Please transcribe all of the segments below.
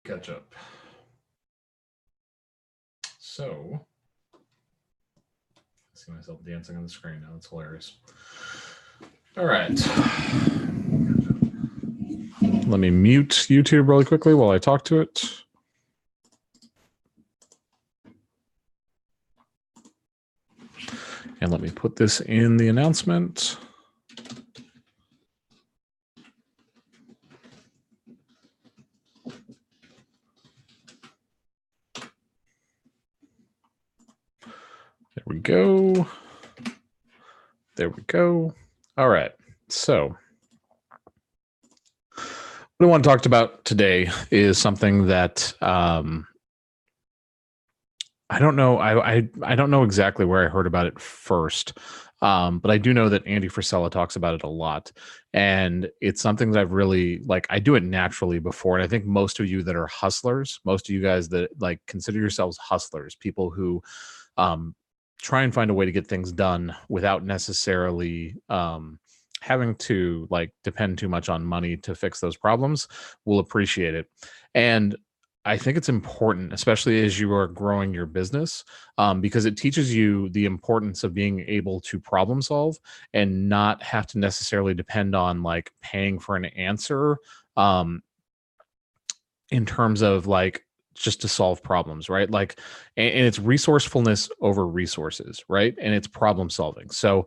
catch up. So, I see myself dancing on the screen now. It's hilarious. All right. Let me mute YouTube really quickly while I talk to it. And let me put this in the announcement. There we go. There we go. All right. So what I want to talk about today is something that I don't know. I don't know exactly where I heard about it first, but I do know that Andy Frisella talks about it a lot, and it's something that I've really I do it naturally before, and I think most of you that are hustlers, most of you guys that consider yourselves hustlers, people who try and find a way to get things done without necessarily having to depend too much on money to fix those problems, will appreciate it. And I think it's important, especially as you are growing your business, because it teaches you the importance of being able to problem solve and not have to necessarily depend on paying for an answer in terms of just to solve problems, right? And it's resourcefulness over resources, right? And it's problem solving. So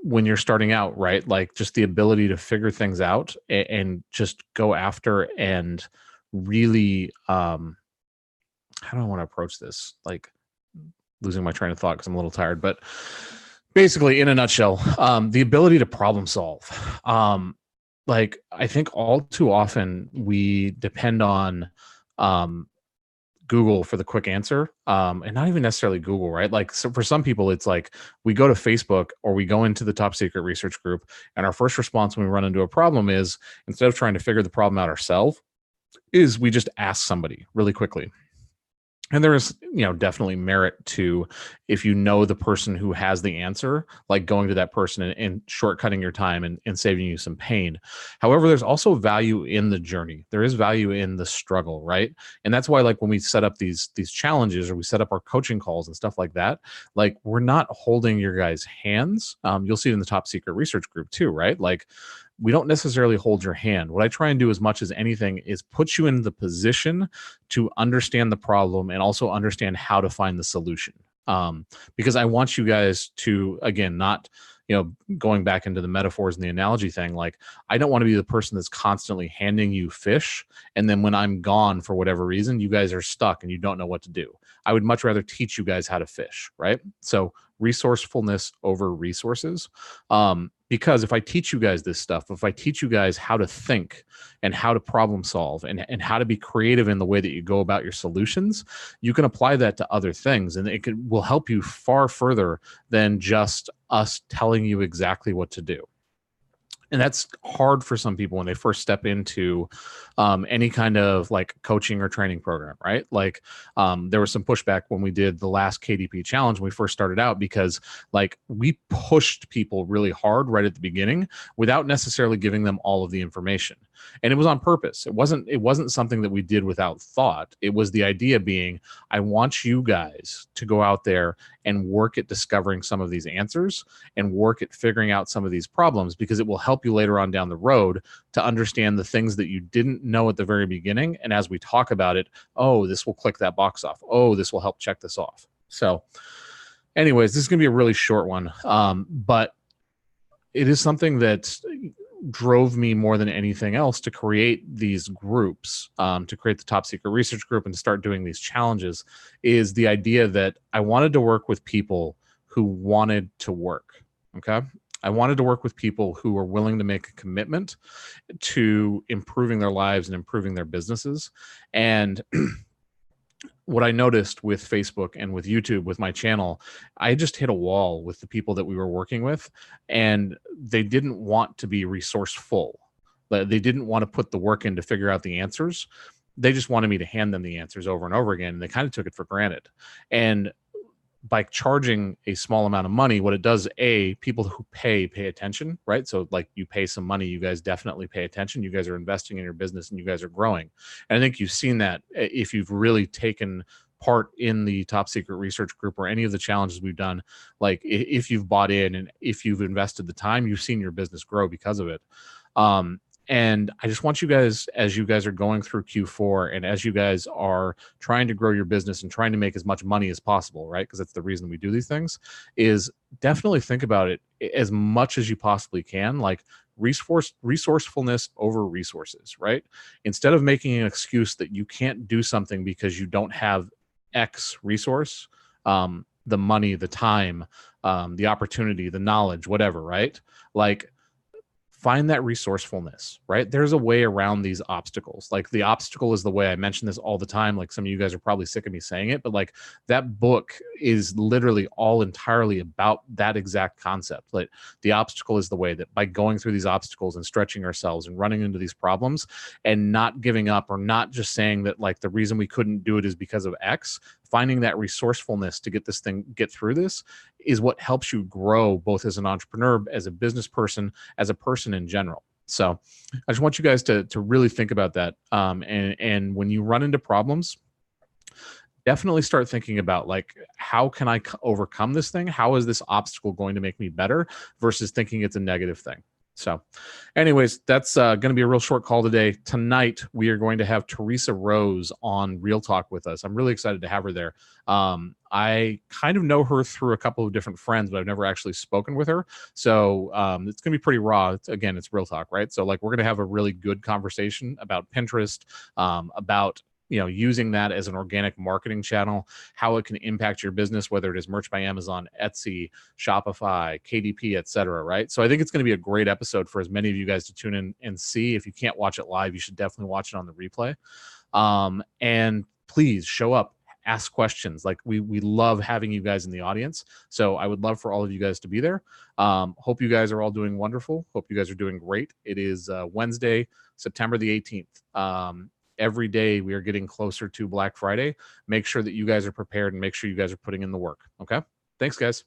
when you're starting out, right, just the ability to figure things out and just go after and really how do I want to approach this? Losing my train of thought because I'm a little tired, but basically in a nutshell, the ability to problem solve. I think all too often we depend on Google for the quick answer, and not even necessarily Google, right? So for some people, it's we go to Facebook or we go into the top secret research group, and our first response when we run into a problem is, instead of trying to figure the problem out ourselves, is we just ask somebody really quickly. And there is, definitely merit to, if you know the person who has the answer, going to that person and shortcutting your time and saving you some pain. However, there's also value in the journey. There is value in the struggle, right? And that's why, when we set up these challenges or we set up our coaching calls and stuff like that, we're not holding your guys' hands. You'll see it in the top secret research group too, right? We don't necessarily hold your hand. What I try and do as much as anything is put you in the position to understand the problem and also understand how to find the solution. Because I want you guys to, again, not, going back into the metaphors and the analogy thing, I don't want to be the person that's constantly handing you fish. And then when I'm gone for whatever reason, you guys are stuck and you don't know what to do. I would much rather teach you guys how to fish, right? So resourcefulness over resources. Because if I teach you guys this stuff, if I teach you guys how to think and how to problem solve and how to be creative in the way that you go about your solutions, you can apply that to other things, and it will help you far further than just us telling you exactly what to do. And that's hard for some people when they first step into any kind of coaching or training program, right? There was some pushback when we did the last KDP challenge when we first started out, because we pushed people really hard right at the beginning without necessarily giving them all of the information. And it was on purpose. It wasn't something that we did without thought. It was the idea being, I want you guys to go out there and work at discovering some of these answers and work at figuring out some of these problems, because it will help you later on down the road to understand the things that you didn't know at the very beginning. And as we talk about it, oh, this will click that box off. Oh, this will help check this off. So anyways, this is going to be a really short one. But it is something that drove me more than anything else to create these groups, to create the top secret research group and to start doing these challenges, is the idea that I wanted to work with people who wanted to work. Okay. I wanted to work with people who were willing to make a commitment to improving their lives and improving their businesses. And what I noticed with Facebook and with YouTube, with my channel, I just hit a wall with the people that we were working with, and they didn't want to be resourceful. They didn't want to put the work in to figure out the answers. They just wanted me to hand them the answers over and over again. And they kind of took it for granted. And by charging a small amount of money, what it does, people who pay attention, right? So like you pay some money, you guys definitely pay attention. You guys are investing in your business and you guys are growing. And I think you've seen that if you've really taken part in the top secret research group or any of the challenges we've done, like if you've bought in and if you've invested the time, you've seen your business grow because of it. Um, and I just want you guys, as you guys are going through Q4 and as you guys are trying to grow your business and trying to make as much money as possible, right? Because that's the reason we do these things, is definitely think about it as much as you possibly can. Like resourcefulness over resources, right? Instead of making an excuse that you can't do something because you don't have X resource, the money, the time, the opportunity, the knowledge, whatever, right? Like, find that resourcefulness, right? There's a way around these obstacles. Like the obstacle is the way. I mention this all the time. Like some of you guys are probably sick of me saying it, but like that book is literally all entirely about that exact concept. Like the obstacle is the way, that by going through these obstacles and stretching ourselves and running into these problems and not giving up, or not just saying that like the reason we couldn't do it is because of X, finding that resourcefulness to get through this is what helps you grow both as an entrepreneur, as a business person, as a person in general. So I just want you guys to really think about that. And when you run into problems, definitely start thinking about like, how can I overcome this thing? How is this obstacle going to make me better, versus thinking it's a negative thing? So anyways, that's going to be a real short call today. Tonight, we are going to have Teresa Rose on Real Talk with us. I'm really excited to have her there. I kind of know her through a couple of different friends, but I've never actually spoken with her. So it's going to be pretty raw. Again, it's Real Talk, right? So like we're going to have a really good conversation about Pinterest, about using that as an organic marketing channel, how it can impact your business, whether it is Merch by Amazon, Etsy, Shopify, KDP, etc. Right? So I think it's going to be a great episode for as many of you guys to tune in and see. If you can't watch it live, you should definitely watch it on the replay. And please show up, ask questions. Like we love having you guys in the audience. So I would love for all of you guys to be there. Hope you guys are all doing wonderful. Hope you guys are doing great. It is Wednesday, September the 18th. Every day we are getting closer to Black Friday. Make sure that you guys are prepared and make sure you guys are putting in the work. Okay. Thanks, guys.